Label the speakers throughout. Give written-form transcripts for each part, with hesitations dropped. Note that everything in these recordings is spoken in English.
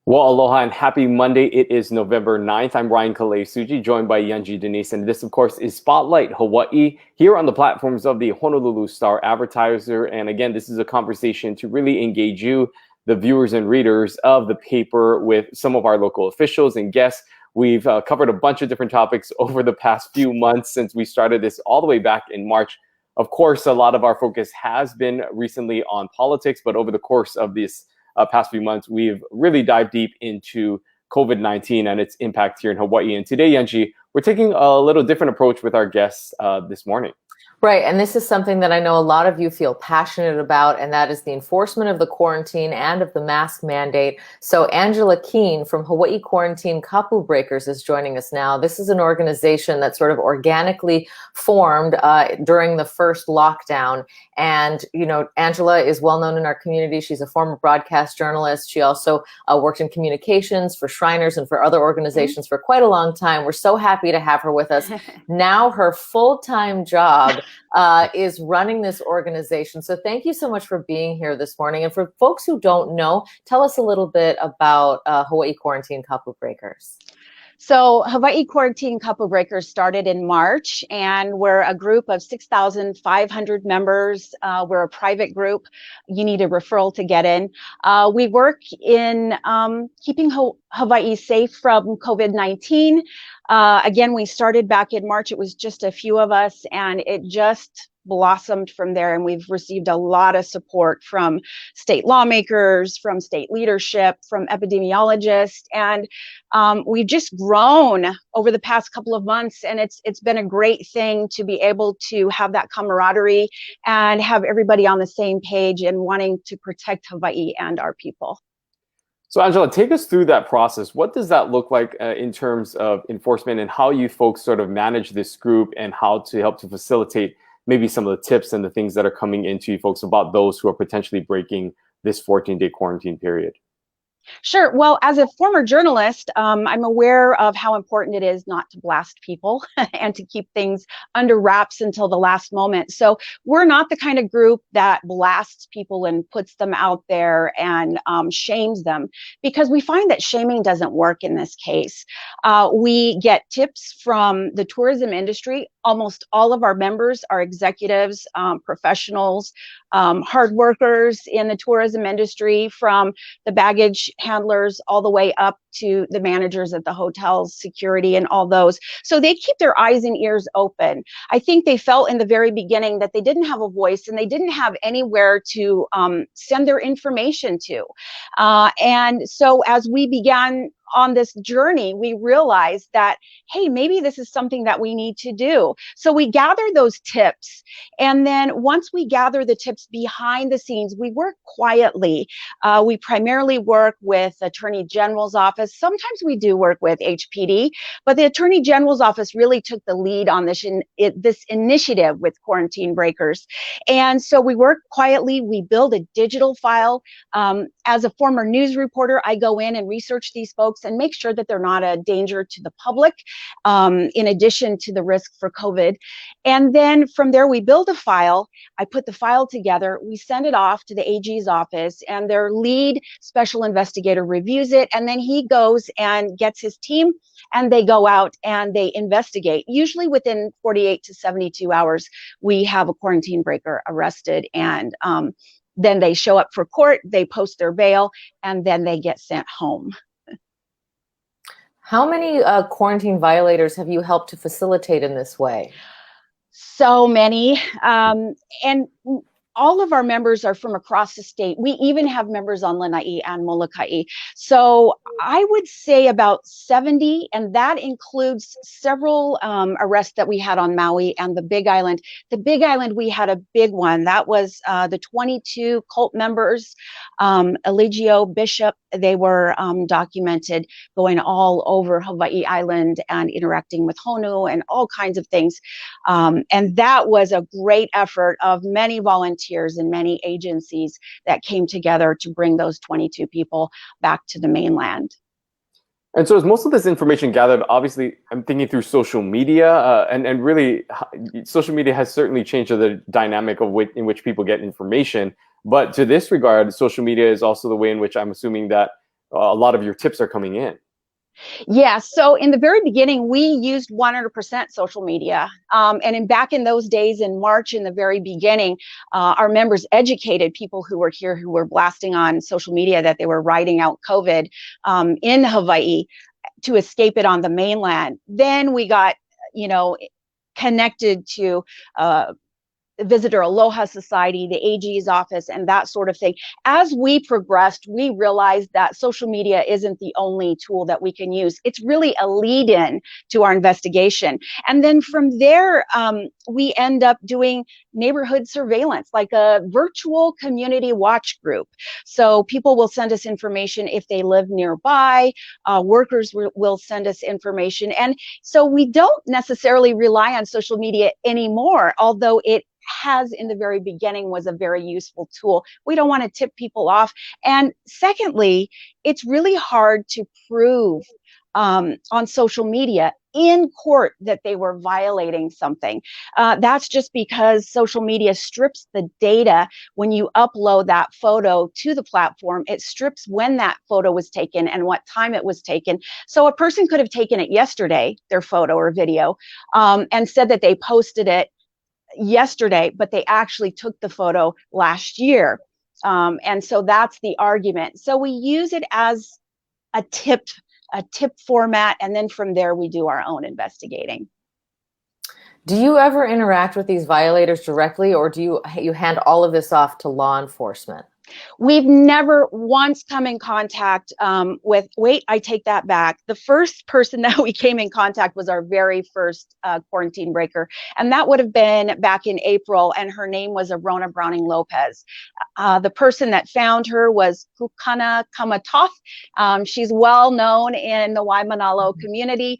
Speaker 1: Well, aloha and happy Monday. It is November 9th. I'm Ryan Kalei-Suji, joined by Yunji Denise. And this, of course, is Spotlight Hawaii here on the platforms of the Honolulu Star-Advertiser. And again, this is a conversation to really engage you, the viewers and readers of the paper, with some of our local officials and guests. We've covered a bunch of different topics over the past few months since we started this all the way back in March. Of course, a lot of our focus has been recently on politics, but over the course of this past few months, we've really dived deep into COVID-19 and its impact here in Hawaii. And today, Yunji, we're taking a little different approach with our guests this morning.
Speaker 2: Right, and this is something that I know a lot of you feel passionate about, and that is the enforcement of the quarantine and of the mask mandate. So Angela Keene from Hawaii Quarantine Kapu Breakers is joining us now. This is an organization that sort of organically formed during the first lockdown. And, you know, Angela is well known in our community. She's a former broadcast journalist. She also worked in communications for Shriners and for other organizations for quite a long time. We're so happy to have her with us. Now her full-time job is running this organization. So thank you so much for being here this morning. And for folks who don't know, tell us a little bit about Hawaii Quarantine Kapu Breakers.
Speaker 3: So Hawaii Quarantine Kapu Breakers started in March, and we're a group of 6,500 members. We're a private group. You need a referral to get in. We work in keeping Hawaii safe from COVID-19. Again, we started back in March. It was just a few of us, and it just blossomed from there. And we've received a lot of support from state lawmakers, from state leadership, from epidemiologists. And we've just grown over the past couple of months. And it's been a great thing to be able to have that camaraderie and have everybody on the same page and wanting to protect Hawaii and our people.
Speaker 1: So Angela, take us through that process. What does that look like in terms of enforcement, and how you folks sort of manage this group, and how to help to facilitate maybe some of the tips and the things that are coming into you folks about those who are potentially breaking this 14-day quarantine period?
Speaker 3: Sure. Well, as a former journalist, I'm aware of how important it is not to blast people and to keep things under wraps until the last moment. So we're not the kind of group that blasts people and puts them out there and shames them, because we find that shaming doesn't work in this case. We get tips from the tourism industry. Almost all of our members are executives, professionals, hard workers in the tourism industry, from the baggage handlers all the way up to the managers at the hotels, security, and all those. So they keep their eyes and ears open. I think they felt in the very beginning that they didn't have a voice and they didn't have anywhere to send their information to. And so as we began on this journey, we realized that, hey, maybe this is something that we need to do. So we gather those tips. And then once we gather the tips behind the scenes, we work quietly. We primarily work with Attorney General's office. Sometimes we do work with HPD, but the Attorney General's office really took the lead on this initiative with Quarantine Breakers. And so we work quietly. We build a digital file. As a former news reporter, I go in and research these folks and make sure that they're not a danger to the public, in addition to the risk for COVID. And then from there, we build a file. I put the file together. We send it off to the AG's office, and their lead special investigator reviews it. And then he goes and gets his team, and they go out and they investigate. Usually within 48 to 72 hours, we have a quarantine breaker arrested, and then they show up for court, they post their bail, and then they get sent home.
Speaker 2: How many quarantine violators have you helped to facilitate in this way?
Speaker 3: So many. And all of our members are from across the state. We even have members on Lanai and Molokai. So I would say about 70, and that includes several arrests that we had on Maui and the Big Island. The Big Island, we had a big one. That was the 22 cult members, Eligio, Bishop. They were documented going all over Hawaii Island and interacting with Honu and all kinds of things. And that was a great effort of many volunteers and many agencies that came together to bring those 22 people back to the mainland.
Speaker 1: And so as most of this information gathered, obviously, I'm thinking through social media, and really, social media has certainly changed the dynamic of in which people get information. But to this regard, social media is also the way in which I'm assuming that a lot of your tips are coming in.
Speaker 3: Yeah, so in the very beginning, we used 100% social media. Back in those days in March, in the very beginning, our members educated people who were here who were blasting on social media that they were riding out COVID in Hawaii to escape it on the mainland. Then we got, connected to Visitor Aloha Society, the AG's office, and that sort of thing. As we progressed, we realized that social media isn't the only tool that we can use. It's really a lead-in to our investigation. And then from there, we end up doing neighborhood surveillance, like a virtual community watch group. So people will send us information if they live nearby. Workers will send us information. And so we don't necessarily rely on social media anymore, although it has in the very beginning was a very useful tool. We don't want to tip people off. And secondly, it's really hard to prove on social media in court that they were violating something. That's just because social media strips the data when you upload that photo to the platform. It strips when that photo was taken and what time it was taken. So a person could have taken it yesterday, their photo or video, and said that they posted it yesterday, but they actually took the photo last year. And so that's the argument. So we use it as a tip format, and then from there we do our own investigating.
Speaker 2: Do you ever interact with these violators directly, or do you hand all of this off to law enforcement?
Speaker 3: We've never once come in contact wait, I take that back. The first person that we came in contact was our very first quarantine breaker. And that would have been back in April. And her name was Arona Browning Lopez. The person that found her was Kukana Kamatoth. She's well known in the Waimanalo community.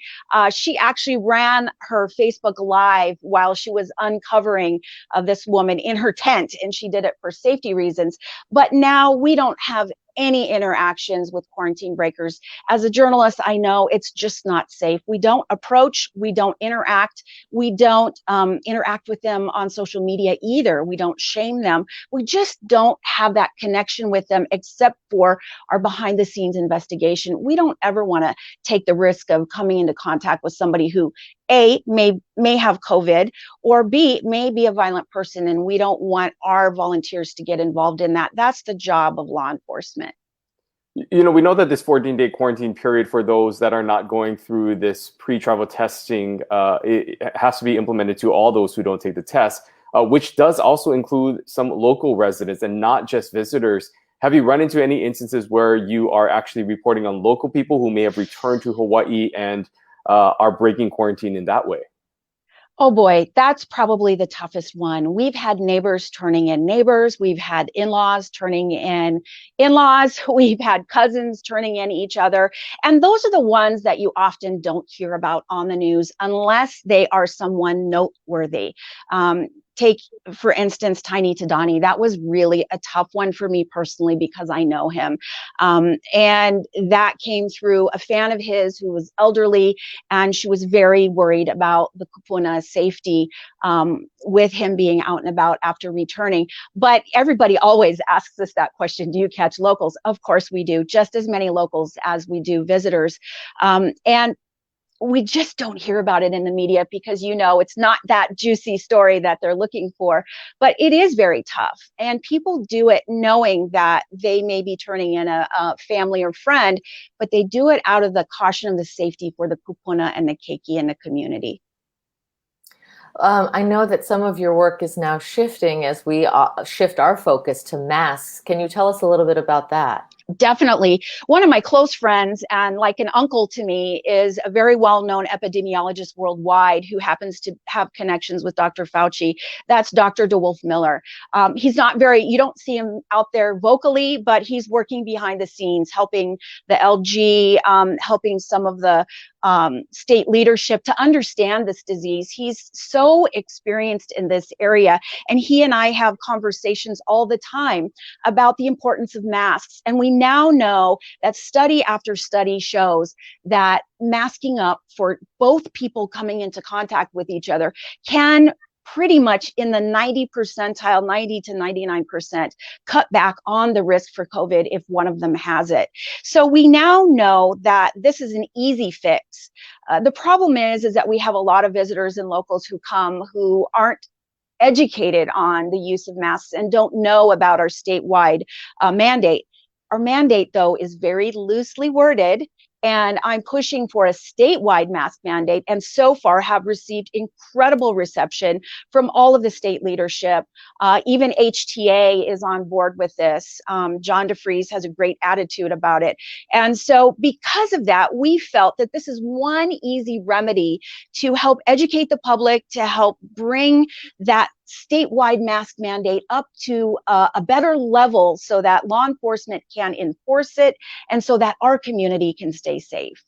Speaker 3: She actually ran her Facebook Live while she was uncovering this woman in her tent. And she did it for safety reasons. But now we don't have any interactions with quarantine breakers. As a journalist, I know it's just not safe. We don't approach, we don't interact, we don't interact with them on social media either. We don't shame them. We just don't have that connection with them except for our behind the scenes investigation. We don't ever want to take the risk of coming into contact with somebody who A, may have COVID, or B, may be a violent person, and we don't want our volunteers to get involved in that. That's the job of law enforcement.
Speaker 1: We know that this 14-day quarantine period for those that are not going through this pre-travel testing, it has to be implemented to all those who don't take the test, which does also include some local residents and not just visitors. Have you run into any instances where you are actually reporting on local people who may have returned to Hawaii and are breaking quarantine in that way?
Speaker 3: Oh boy, that's probably the toughest one. We've had neighbors turning in neighbors. We've had in-laws turning in in-laws. We've had cousins turning in each other. And those are the ones that you often don't hear about on the news unless they are someone noteworthy. Take, for instance, Tiny Tadani. That was really a tough one for me personally because I know him. And that came through a fan of his who was elderly, and she was very worried about the kupuna safety with him being out and about after returning. But everybody always asks us that question, do you catch locals? Of course we do, just as many locals as we do visitors. And we just don't hear about it in the media because, it's not that juicy story that they're looking for, but it is very tough. And people do it knowing that they may be turning in a family or friend, but they do it out of the caution of the safety for the kupuna and the keiki in the community.
Speaker 2: I know that some of your work is now shifting as we shift our focus to masks. Can you tell us a little bit about that?
Speaker 3: Definitely. One of my close friends and like an uncle to me is a very well-known epidemiologist worldwide who happens to have connections with Dr. Fauci. That's Dr. DeWolf Miller. He's not you don't see him out there vocally, but he's working behind the scenes, helping the LG, helping some of the state leadership to understand this disease. He's so experienced in this area, and he and I have conversations all the time about the importance of masks. And we now know that study after study shows that masking up for both people coming into contact with each other can pretty much in the 90 percentile, 90 to 99% cut back on the risk for COVID if one of them has it. So we now know that this is an easy fix. The problem is that we have a lot of visitors and locals who come who aren't educated on the use of masks and don't know about our statewide mandate. Our mandate, though, is very loosely worded, and I'm pushing for a statewide mask mandate, and so far have received incredible reception from all of the state leadership. Even HTA is on board with this. John DeFries has a great attitude about it. And so because of that, we felt that this is one easy remedy to help educate the public, to help bring that statewide mask mandate up to a better level so that law enforcement can enforce it and so that our community can stay safe.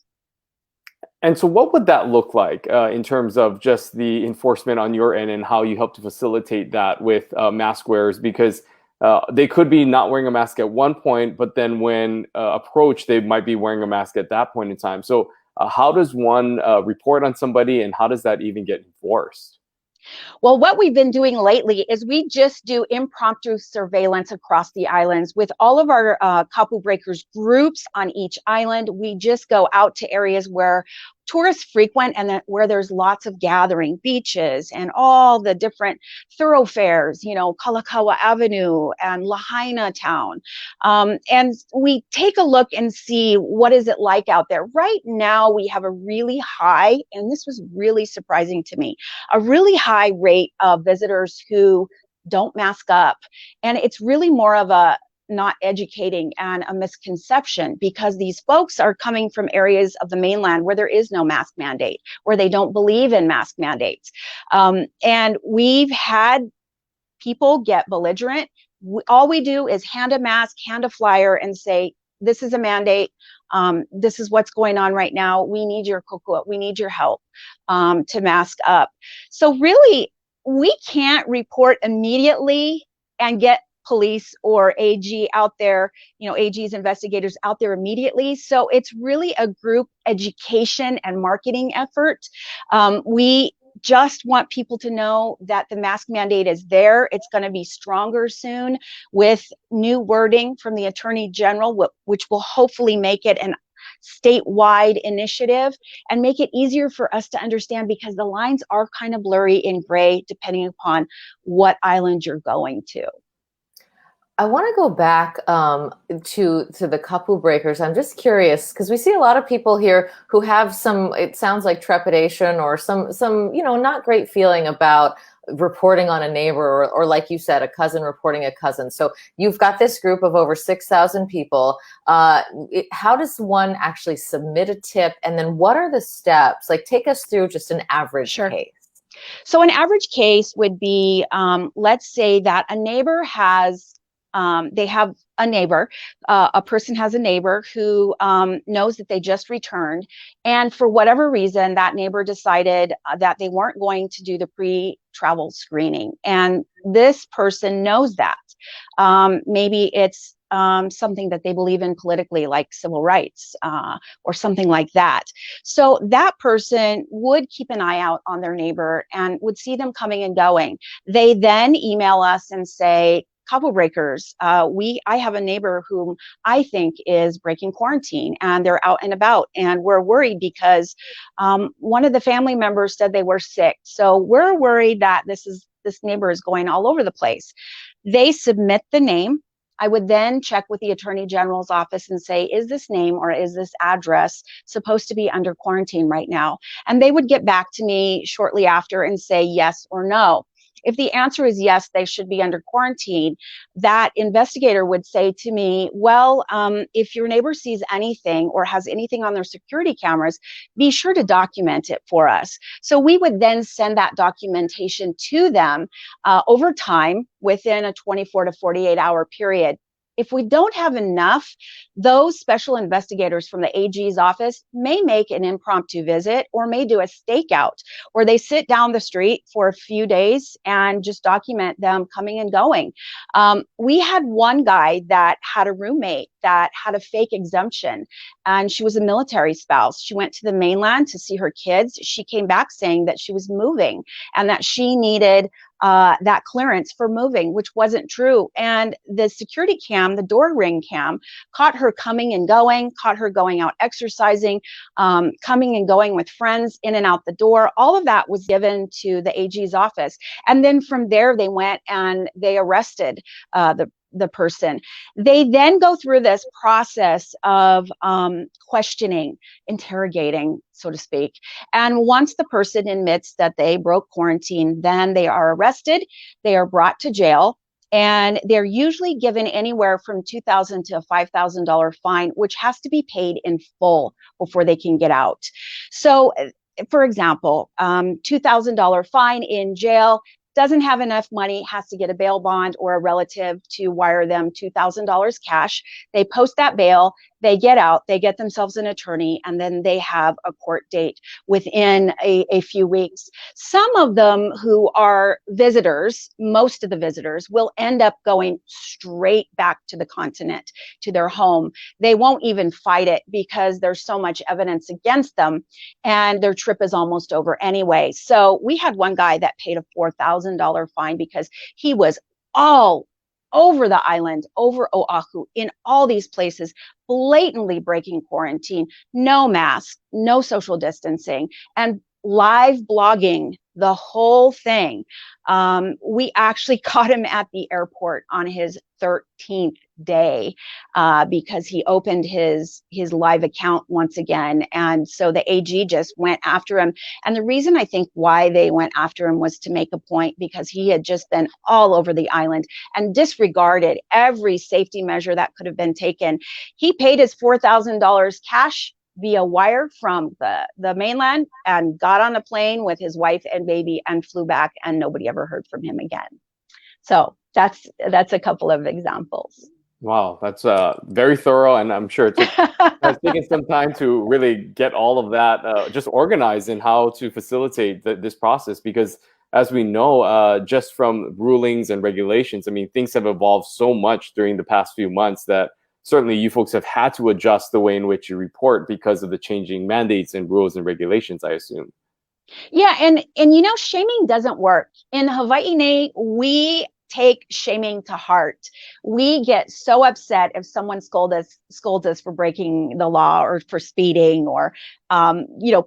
Speaker 1: And so what would that look like in terms of just the enforcement on your end and how you help to facilitate that with mask wearers? Because they could be not wearing a mask at one point, but then when approached, they might be wearing a mask at that point in time. So how does one report on somebody, and how does that even get enforced?
Speaker 3: Well, what we've been doing lately is we just do impromptu surveillance across the islands with all of our Kapu Breakers groups on each island. We just go out to areas where tourists frequent and where there's lots of gathering, beaches and all the different thoroughfares, you know, Kalakaua Avenue and Lahaina Town. And we take a look and see what is it like out there. Right now, we have a really high, and this was really surprising to me, a really high rate of visitors who don't mask up. And it's really more of a not educating and a misconception, because these folks are coming from areas of the mainland where there is no mask mandate, where they don't believe in mask mandates. And we've had people get belligerent. All we do is hand a mask, hand a flyer, and say, this is a mandate. This is what's going on right now. We need your kokua. We need your help to mask up. So really, we can't report immediately and get police or AG out there, you know, AG's investigators out there immediately. So it's really a group education and marketing effort. We just want people to know that the mask mandate is there. It's going to be stronger soon with new wording from the Attorney General, which will hopefully make it an statewide initiative and make it easier for us to understand, because the lines are kind of blurry in gray depending upon what island you're going to.
Speaker 2: I want to go back to the Kapu Breakers. I'm just curious, because we see a lot of people here who have some, it sounds like trepidation or some you know, not great feeling about reporting on a neighbor, or like you said, a cousin reporting a cousin. So you've got this group of over 6,000 people. How does one actually submit a tip? And then what are the steps? Like, take us through just an average case.
Speaker 3: So an average case would be, let's say that a neighbor has they have a neighbor, a person has a neighbor who knows that they just returned. And for whatever reason, that neighbor decided that they weren't going to do the pre-travel screening. And this person knows that. Maybe it's something that they believe in politically, like civil rights or something like that. So that person would keep an eye out on their neighbor and would see them coming and going. They then email us and say, Kapu Breakers, I have a neighbor whom I think is breaking quarantine, and they're out and about, and we're worried because one of the family members said they were sick. So we're worried that this neighbor is going all over the place. They submit the name. I would then check with the Attorney General's office and say, is this name or is this address supposed to be under quarantine right now? And they would get back to me shortly after and say yes or no. If the answer is yes, they should be under quarantine, that investigator would say to me, well, if your neighbor sees anything or has anything on their security cameras, be sure to document it for us. So we would then send that documentation to them over time within a 24 to 48 hour period. If we don't have enough, those special investigators from the AG's office may make an impromptu visit or may do a stakeout where they sit down the street for a few days and just document them coming and going. We had one guy that had a roommate that had a fake exemption, and she was a military spouse. She went to the mainland to see her kids. She came back saying that she was moving and that she needed that clearance for moving, which wasn't true. And the security cam, the door ring cam, caught her coming and going, caught her going out exercising, coming and going with friends in and out the door. All of that was given to the AG's office. And then from there, they went and they arrested the person. They then go through this process of questioning, interrogating, so to speak. And once the person admits that they broke quarantine, then they are arrested, they are brought to jail, and they're usually given anywhere from $2,000 to a $5,000 fine, which has to be paid in full before they can get out. So, for example, $2,000 fine in jail, doesn't have enough money, has to get a bail bond or a relative to wire them $2,000 cash. They post that bail, they get out, they get themselves an attorney, and then they have a court date within a few weeks. Some of them who are visitors, most of the visitors, will end up going straight back to the continent, to their home. They won't even fight it because there's so much evidence against them, and their trip is almost over anyway. So we had one guy that paid a $4,000 fine because he was all over the island, over Oahu, in all these places, blatantly breaking quarantine, no mask, no social distancing, and live blogging the whole thing. We actually caught him at the airport on his 13th day because he opened his live account once again. And so the AG just went after him. And the reason I think why they went after him was to make a point, because he had just been all over the island and disregarded every safety measure that could have been taken. He paid his $4,000 cash via wire from the mainland and got on a plane with his wife and baby and flew back, and nobody ever heard from him again. So that's a couple of examples.
Speaker 1: Wow, that's very thorough, and I'm sure it's taken some time to really get all of that just organized and how to facilitate this process, because as we know, just from rulings and regulations, I mean, things have evolved so much during the past few months that certainly you folks have had to adjust the way in which you report because of the changing mandates and rules and regulations, I assume.
Speaker 3: Yeah, and you know, shaming doesn't work. In Hawaii, we take shaming to heart. We get so upset if someone scolds us for breaking the law or for speeding or,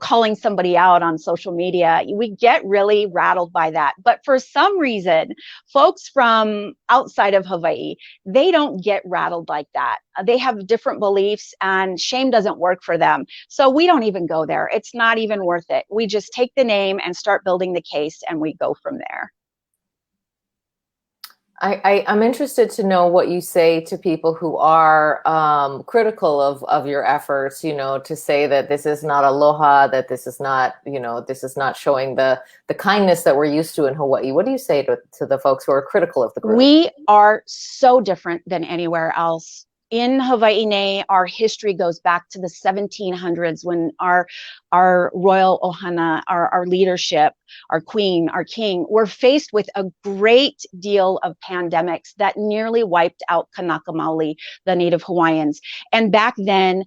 Speaker 3: calling somebody out on social media. We get really rattled by that. But for some reason, folks from outside of Hawaii, they don't get rattled like that. They have different beliefs, and shame doesn't work for them. So we don't even go there. It's not even worth it. We just take the name and start building the case, and we go from there.
Speaker 2: I'm interested to know what you say to people who are critical of your efforts, to say that this is not aloha, that this is not, this is not showing the kindness that we're used to in Hawaii. What do you say to the folks who are critical of the group?
Speaker 3: We are so different than anywhere else. In Hawaii, our history goes back to the 1700s when our royal ohana, our leadership, our queen, our king, were faced with a great deal of pandemics that nearly wiped out Kanaka Maoli, the Native Hawaiians. And back then,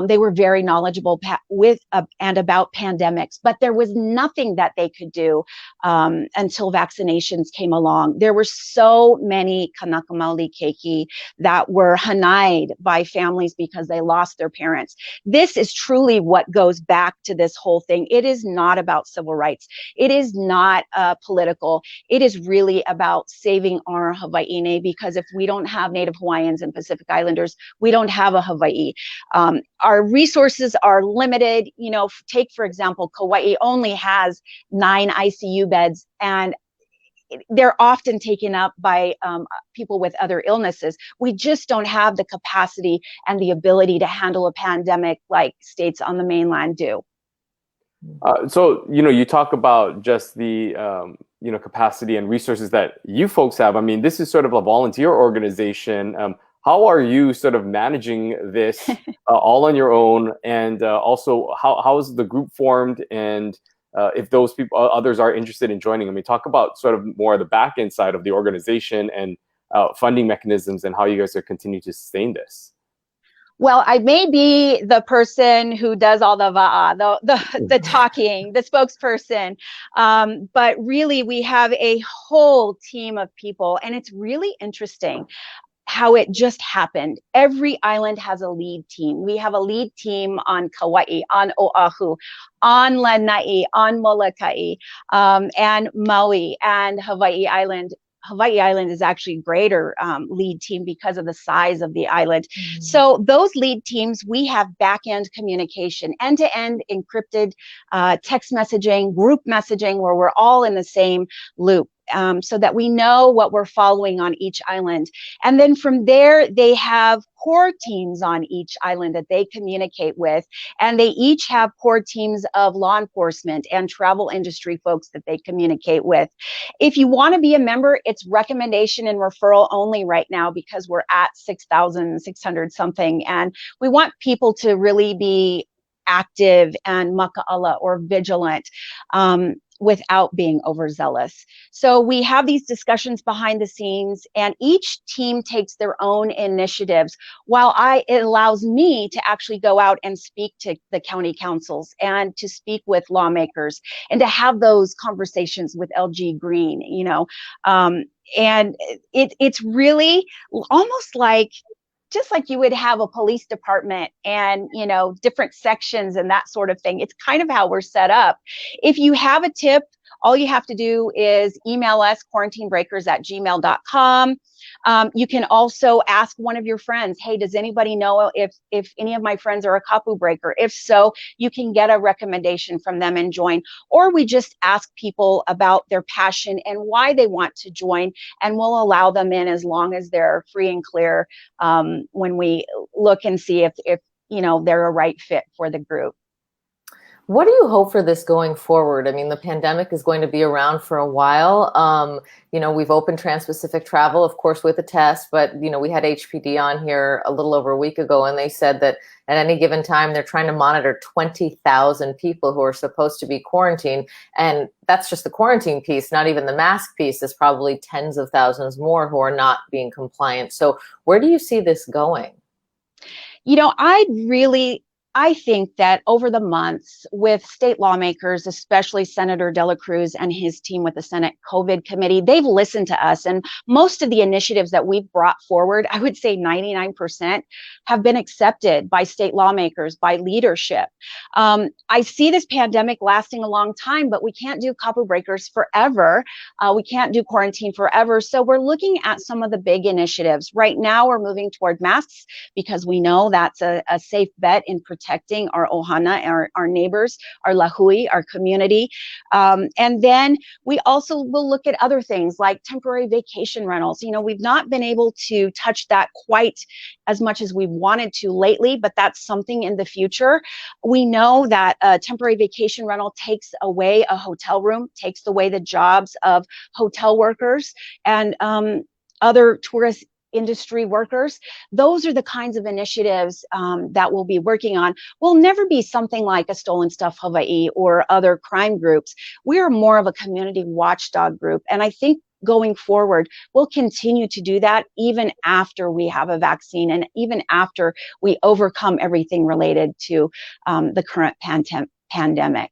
Speaker 3: they were very knowledgeable with and about pandemics, but there was nothing that they could do until vaccinations came along. There were so many Kanaka Maoli keiki that were hanai'd by families because they lost their parents. This is truly what goes back to this whole thing. It is not about civil rights. It is not political. It is really about saving our Hawaii, because if we don't have Native Hawaiians and Pacific Islanders, we don't have a Hawaii. Our resources are limited. Take, for example, Kauai only has 9 ICU beds, and they're often taken up by people with other illnesses. We just don't have the capacity and the ability to handle a pandemic like states on the mainland do.
Speaker 1: So, you talk about just the, capacity and resources that you folks have. I mean, this is sort of a volunteer organization. How are you sort of managing this all on your own? And also, how is the group formed? And if those people, others are interested in joining, I mean, talk about sort of more of the back end side of the organization and funding mechanisms and how you guys are continuing to sustain this.
Speaker 3: Well, I may be the person who does all the the talking, the spokesperson. But really, we have a whole team of people, and it's really interesting how it just happened. Every island has a lead team. We have a lead team on Kauai, on Oahu, on Lanai, on Molokai, and Maui, and Hawaii Island. Hawaii Island is actually greater lead team because of the size of the island. Mm-hmm. So those lead teams, we have back-end communication, end-to-end encrypted text messaging, group messaging, where we're all in the same loop. So that we know what we're following on each island. And then from there, they have core teams on each island that they communicate with. And they each have core teams of law enforcement and travel industry folks that they communicate with. If you want to be a member, it's recommendation and referral only right now because we're at 6,600 something. And we want people to really be active and maka'ala or vigilant. Without being overzealous. So we have these discussions behind the scenes, and each team takes their own initiatives, while it allows me to actually go out and speak to the county councils and to speak with lawmakers and to have those conversations with LG Green, you know. And it's really almost like, just like you would have a police department and, you know, different sections and that sort of thing. It's kind of how we're set up. If you have a tip, all you have to do is email us, quarantinebreakers@gmail.com. You can also ask one of your friends, hey, does anybody know if any of my friends are a Kapu Breaker? If so, you can get a recommendation from them and join. Or we just ask people about their passion and why they want to join, and we'll allow them in as long as they're free and clear when we look and see if you know, they're a right fit for the group.
Speaker 2: What do you hope for this going forward? I mean, the pandemic is going to be around for a while. You know, we've opened trans-Pacific travel, of course, with a test, but, you know, we had HPD on here a little over a week ago, and they said that at any given time, they're trying to monitor 20,000 people who are supposed to be quarantined. And that's just the quarantine piece, not even the mask piece. There's probably tens of thousands more who are not being compliant. So where do you see this going?
Speaker 3: You know, I think that over the months with state lawmakers, especially Senator Dela Cruz and his team with the Senate COVID committee, they've listened to us. And most of the initiatives that we've brought forward, I would say 99%, have been accepted by state lawmakers, by leadership. I see this pandemic lasting a long time, but we can't do Kapu Breakers forever. We can't do quarantine forever. So we're looking at some of the big initiatives. Right now, we're moving toward masks because we know that's a safe bet in protecting our ohana, our neighbors, our lahui, our community. And then we also will look at other things like temporary vacation rentals. You know, we've not been able to touch that quite as much as we've wanted to lately, but that's something in the future. We know that a temporary vacation rental takes away a hotel room, takes away the jobs of hotel workers and other tourist industry workers. Those are the kinds of initiatives that we'll be working on. We'll never be something like a Stolen Stuff Hawaii or other crime groups. We are more of a community watchdog group. And I think going forward, we'll continue to do that even after we have a vaccine and even after we overcome everything related to the current pandemic.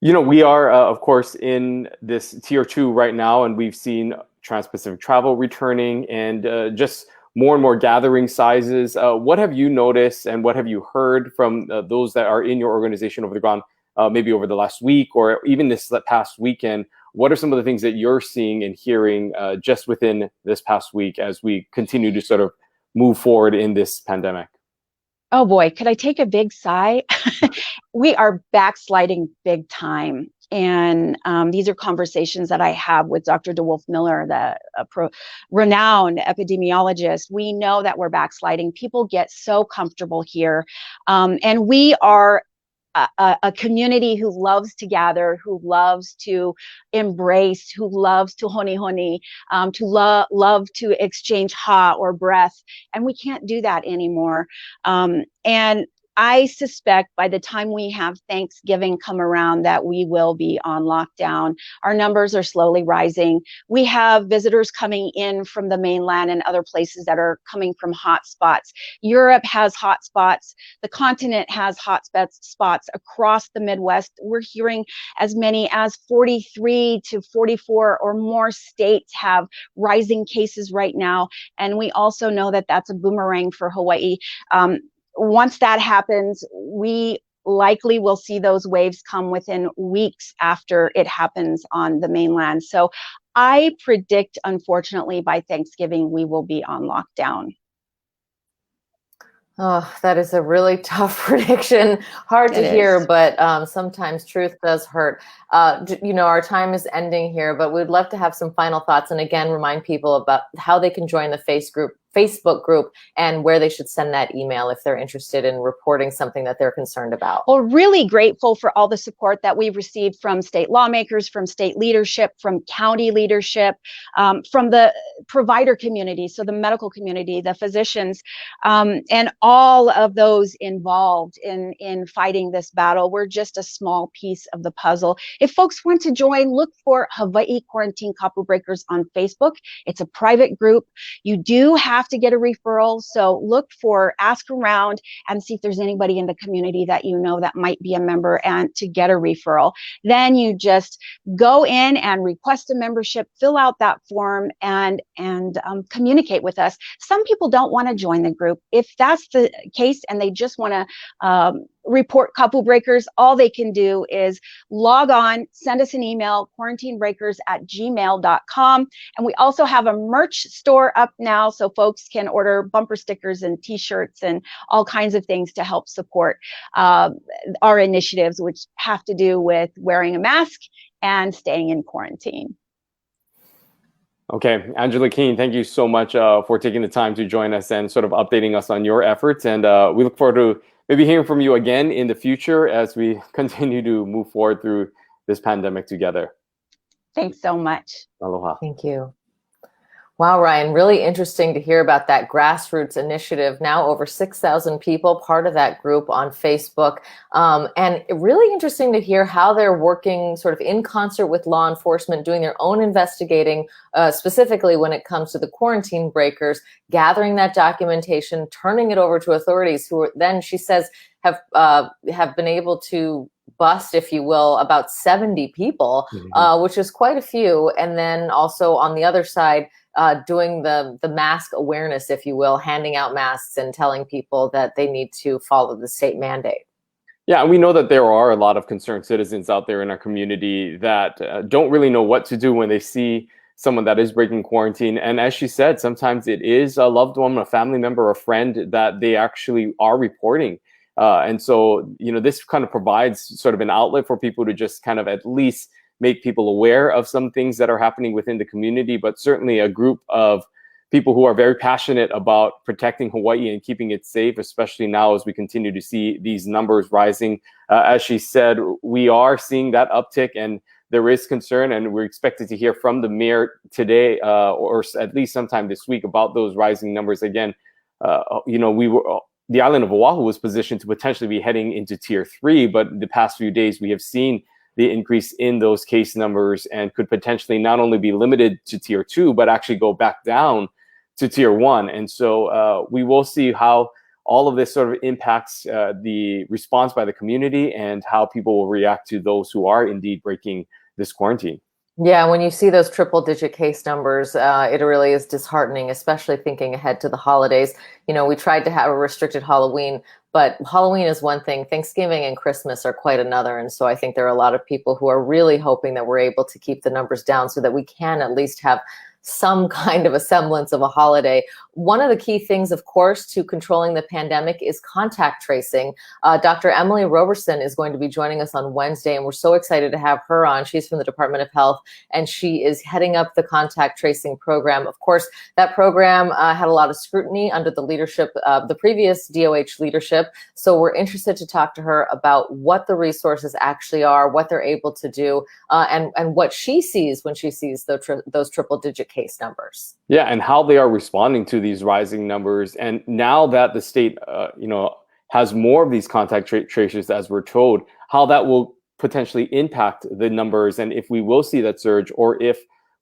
Speaker 1: You know, we are, of course, in this tier 2 right now, and we've seen trans-Pacific travel returning and just more and more gathering sizes. What have you noticed and what have you heard from those that are in your organization over the ground, maybe over the last week or even this past weekend? What are some of the things that you're seeing and hearing just within this past week as we continue to sort of move forward in this pandemic?
Speaker 3: Oh boy, could I take a big sigh? We are backsliding big time. And these are conversations that I have with Dr. DeWolf Miller, the renowned epidemiologist. We know that we're backsliding. People get so comfortable here. And we are a community who loves to gather, who loves to embrace, who loves to honi honi, to love to exchange ha or breath. And we can't do that anymore. And I suspect by the time we have Thanksgiving come around that we will be on lockdown. Our numbers are slowly rising. We have visitors coming in from the mainland and other places that are coming from hot spots. Europe has hot spots. The continent has hot spots across the Midwest. We're hearing as many as 43 to 44 or more states have rising cases right now. And we also know that that's a boomerang for Hawaii. Once that happens, we likely will see those waves come within weeks after it happens on the mainland. So I predict, unfortunately, by Thanksgiving, we will be on lockdown.
Speaker 2: Oh, that is a really tough prediction. Hard to hear, but sometimes truth does hurt. Our time is ending here, but we'd love to have some final thoughts. And again, remind people about how they can join the Facebook group and where they should send that email if they're interested in reporting something that they're concerned about.
Speaker 3: Well, really grateful for all the support that we've received from state lawmakers, from state leadership, from county leadership, from the provider community, so the medical community, the physicians, and all of those involved in fighting this battle. We're just a small piece of the puzzle. If folks want to join, look for Hawaii Quarantine Kapu Breakers on Facebook. It's a private group. You do have to get a referral, so ask around and see if there's anybody in the community that you know that might be a member and to get a referral. Then you just go in and request a membership, fill out that form, and communicate with us. Some people don't want to join the group. If that's the case and they just want to report Kapu Breakers, all they can do is log on, send us an email, quarantinebreakers@gmail.com. And we also have a merch store up now, so folks can order bumper stickers and t-shirts and all kinds of things to help support our initiatives, which have to do with wearing a mask and staying in quarantine.
Speaker 1: Okay, Angela Keene, thank you so much for taking the time to join us and sort of updating us on your efforts. And we look forward to maybe hearing from you again in the future as we continue to move forward through this pandemic together.
Speaker 3: Thanks so much.
Speaker 1: Aloha.
Speaker 2: Thank you. Wow, Ryan, really interesting to hear about that grassroots initiative. Now over 6,000 people, part of that group on Facebook. And really interesting to hear how they're working sort of in concert with law enforcement, doing their own investigating, specifically when it comes to the quarantine breakers, gathering that documentation, turning it over to authorities who then, she says, have been able to bust, if you will, about 70 people, which is quite a few. And then also on the other side, doing the mask awareness, if you will, handing out masks and telling people that they need to follow the state mandate.
Speaker 1: Yeah, and we know that there are a lot of concerned citizens out there in our community that don't really know what to do when they see someone that is breaking quarantine. And as she said, sometimes it is a loved one, a family member, a friend that they actually are reporting. And so, this kind of provides sort of an outlet for people to just kind of at least make people aware of some things that are happening within the community, but certainly a group of people who are very passionate about protecting Hawaii and keeping it safe, especially now as we continue to see these numbers rising. As she said, we are seeing that uptick and there is concern, and we're expected to hear from the mayor today or at least sometime this week about those rising numbers again. The island of Oahu was positioned to potentially be heading into tier 3, but the past few days we have seen the increase in those case numbers and could potentially not only be limited to tier 2, but actually go back down to tier 1. And so we will see how all of this sort of impacts the response by the community and how people will react to those who are indeed breaking this quarantine.
Speaker 2: Yeah, when you see those triple-digit case numbers, it really is disheartening, especially thinking ahead to the holidays. We tried to have a restricted Halloween, but Halloween is one thing. Thanksgiving and Christmas are quite another. And so I think there are a lot of people who are really hoping that we're able to keep the numbers down so that we can at least have some kind of a semblance of a holiday. One of the key things, of course, to controlling the pandemic is contact tracing. Dr. Emily Roberson is going to be joining us on Wednesday, and we're so excited to have her on. She's from the Department of Health, and she is heading up the contact tracing program. Of course, that program had a lot of scrutiny under the leadership of the previous DOH leadership. So we're interested to talk to her about what the resources actually are, what they're able to do, and what she sees when she sees those triple-digit case numbers.
Speaker 1: Yeah, and how they are responding to these rising numbers. And now that the state, has more of these contact tracers, as we're told, how that will potentially impact the numbers, and if we will see that surge, or if,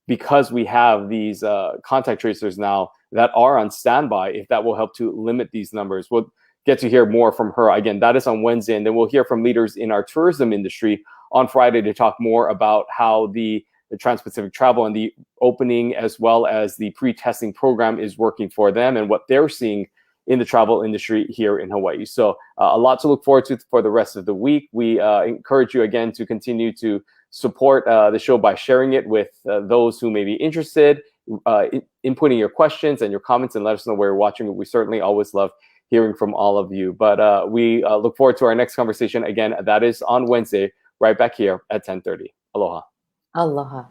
Speaker 1: because we have these contact tracers now that are on standby, if that will help to limit these numbers. We'll get to hear more from her. Again, that is on Wednesday, and then we'll hear from leaders in our tourism industry on Friday to talk more about how the Trans-Pacific travel and the opening, as well as the pre-testing program, is working for them and what they're seeing in the travel industry here in Hawaii. So a lot to look forward to for the rest of the week. We encourage you again to continue to support the show by sharing it with those who may be interested, inputting your questions and your comments, and let us know where you're watching. We certainly always love hearing from all of you. But we look forward to our next conversation. Again, that is on Wednesday, right back here at 10:30. Aloha.
Speaker 2: Aloha.